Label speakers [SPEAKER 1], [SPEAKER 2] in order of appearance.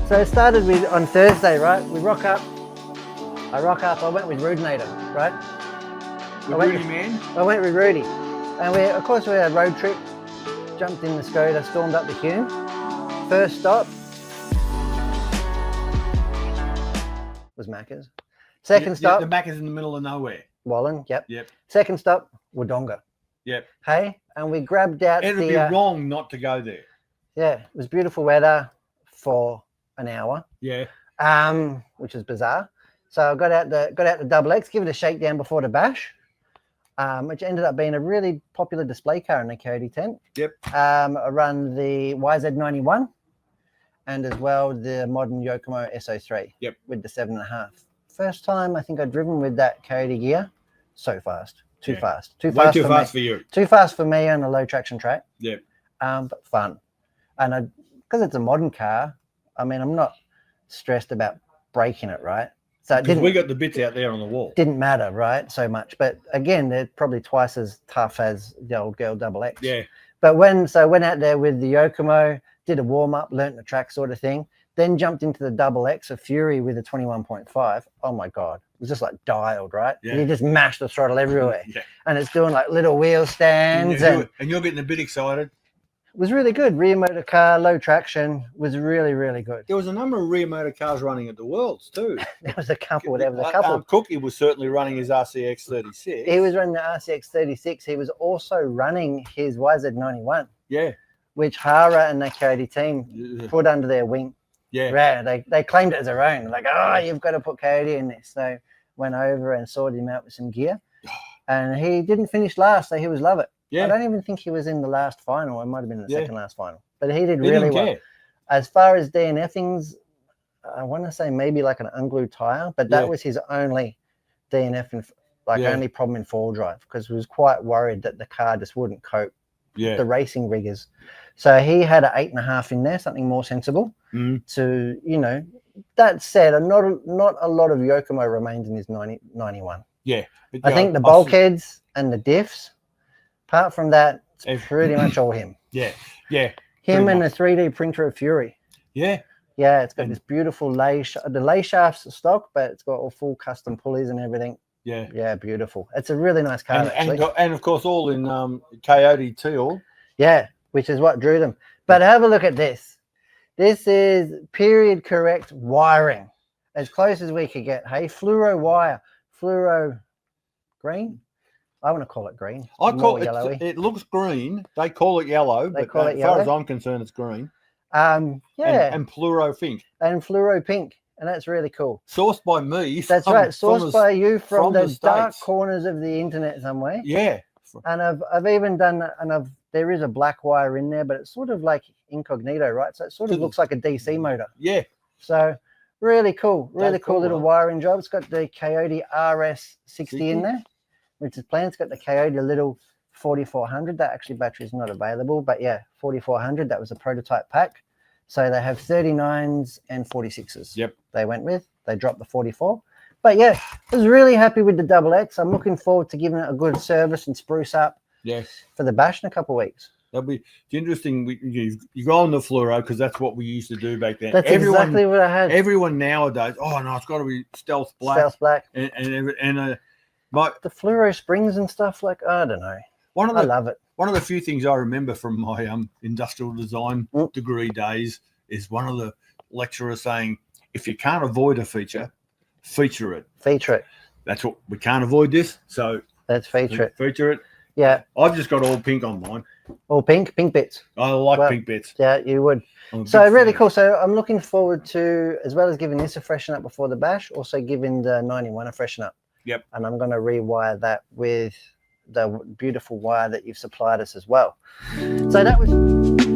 [SPEAKER 1] So it started with on Thursday, right? We rock up. I rock up. I went with Rudinator, right?
[SPEAKER 2] With Rudy, man?
[SPEAKER 1] I went with Rudy. And of course, we had a road trip. Jumped in the Skoda, stormed up the Hume. First stop was Macca's. Second stop.
[SPEAKER 2] The Macca's in the middle of nowhere.
[SPEAKER 1] Wallen, yep.
[SPEAKER 2] Yep.
[SPEAKER 1] Second stop, Wodonga.
[SPEAKER 2] Yep.
[SPEAKER 1] Hey, and we grabbed out
[SPEAKER 2] It'd be wrong not to go there.
[SPEAKER 1] Yeah, it was beautiful weather for an hour.
[SPEAKER 2] Yeah.
[SPEAKER 1] Which is bizarre. So I got out the double X, give it a shakedown before the bash, which ended up being a really popular display car in the Coyote tent.
[SPEAKER 2] Yep.
[SPEAKER 1] I run the YZ91 and as well the modern Yokomo SO3.
[SPEAKER 2] Yep.
[SPEAKER 1] With the 7.5. First time I think I'd driven with that Coyote gear. So fast. Too fast. Too
[SPEAKER 2] Way
[SPEAKER 1] fast.
[SPEAKER 2] Too
[SPEAKER 1] for
[SPEAKER 2] fast
[SPEAKER 1] me.
[SPEAKER 2] for you.
[SPEAKER 1] Too fast for me on a low traction track.
[SPEAKER 2] Yep.
[SPEAKER 1] But fun. And because it's a modern car, I mean, I'm not stressed about breaking it, right? So
[SPEAKER 2] we got the bits out there on the wall.
[SPEAKER 1] Didn't matter, right? So much. But again, they're probably twice as tough as the old girl double X.
[SPEAKER 2] Yeah.
[SPEAKER 1] But went out there with the Yokomo, did a warm-up, learnt the track sort of thing, then jumped into the double X of Fury with a 21.5. Oh my God. It was just like dialed, right?
[SPEAKER 2] Yeah.
[SPEAKER 1] You just mash the throttle everywhere.
[SPEAKER 2] Yeah.
[SPEAKER 1] And it's doing like little wheel stands.
[SPEAKER 2] And you're getting a bit excited.
[SPEAKER 1] It was really good. Rear motor car, low traction, was really, really good.
[SPEAKER 2] There was a number of rear motor cars running at the Worlds too.
[SPEAKER 1] There was a couple.
[SPEAKER 2] Cookie was certainly running his RCX 36.
[SPEAKER 1] He was running the RCX 36. He was also running his YZ91.
[SPEAKER 2] Yeah.
[SPEAKER 1] Which Hara and the Coyote team put under their wing.
[SPEAKER 2] Yeah.
[SPEAKER 1] They claimed it as their own. Like, oh, you've got to put Coyote in this. So went over and sorted him out with some gear. And he didn't finish last, so he was love it.
[SPEAKER 2] Yeah.
[SPEAKER 1] I don't even think he was in the last final. It might have been the second last final. But he did really well. As far as DNF things, I want to say maybe like an unglued tire, but that was his only DNF and only problem in four drive because he was quite worried that the car just wouldn't cope with the racing rigours. So he had an 8.5 in there, something more sensible. To, you know, that said, not a lot of Yokomo remains in his 91.
[SPEAKER 2] Yeah.
[SPEAKER 1] I think the bulkheads and the diffs, apart from that, it's pretty much all him.
[SPEAKER 2] Yeah. Yeah.
[SPEAKER 1] Him and the 3D printer of Fury.
[SPEAKER 2] Yeah.
[SPEAKER 1] Yeah, it's got this beautiful the lay shafts are stock, but it's got all full custom pulleys and everything.
[SPEAKER 2] Yeah.
[SPEAKER 1] Yeah, beautiful. It's a really nice car, actually.
[SPEAKER 2] And of course, all in Coyote teal.
[SPEAKER 1] Yeah, which is what drew them. But have a look at this. This is period correct wiring. As close as we could get. Hey, fluoro wire. Fluoro green? I want to call it green.
[SPEAKER 2] I call it, it looks green. They call it yellow, but as far as I'm concerned, it's green.
[SPEAKER 1] Yeah.
[SPEAKER 2] And fluoro pink.
[SPEAKER 1] And fluoro pink. And that's really cool.
[SPEAKER 2] Sourced by me.
[SPEAKER 1] That's right. Sourced by you from the dark
[SPEAKER 2] States.
[SPEAKER 1] corners of the internet somewhere.
[SPEAKER 2] Yeah.
[SPEAKER 1] And I've even done, there is a black wire in there, but it's sort of like incognito, right? So it sort of looks like a DC motor.
[SPEAKER 2] Yeah.
[SPEAKER 1] So really cool. Really cool little
[SPEAKER 2] right?
[SPEAKER 1] wiring job. It's got the Coyote RS60 in there, which is planned. It's got the Coyote little 4400. That actually battery is not available, but yeah, 4400. That was a prototype pack. So they have 39s and 46s.
[SPEAKER 2] Yep.
[SPEAKER 1] They went with. They dropped the 44. But yeah, I was really happy with the double X. I'm looking forward to giving it a good service and spruce up.
[SPEAKER 2] Yes.
[SPEAKER 1] For the bash in a couple of weeks.
[SPEAKER 2] That'll be interesting. You go on the fluoro because that's what we used to do back then.
[SPEAKER 1] That's exactly what I had.
[SPEAKER 2] Everyone nowadays, oh no, it's got to be stealth black.
[SPEAKER 1] Stealth black.
[SPEAKER 2] And
[SPEAKER 1] the fluoro springs and stuff, like, I don't know. I love it.
[SPEAKER 2] One of the few things I remember from my industrial design degree days is one of the lecturers saying, if you can't avoid a feature, feature it.
[SPEAKER 1] Feature it.
[SPEAKER 2] That's what we can't avoid this. So
[SPEAKER 1] let's feature it.
[SPEAKER 2] Feature it.
[SPEAKER 1] Yeah.
[SPEAKER 2] I've just got all pink on mine.
[SPEAKER 1] All pink bits.
[SPEAKER 2] I like pink bits.
[SPEAKER 1] Yeah, you would. So really cool. So I'm looking forward to, as well as giving this a freshen up before the bash, also giving the 91 a freshen up.
[SPEAKER 2] Yep.
[SPEAKER 1] And I'm going to rewire that with the beautiful wire that you've supplied us as well. So that was...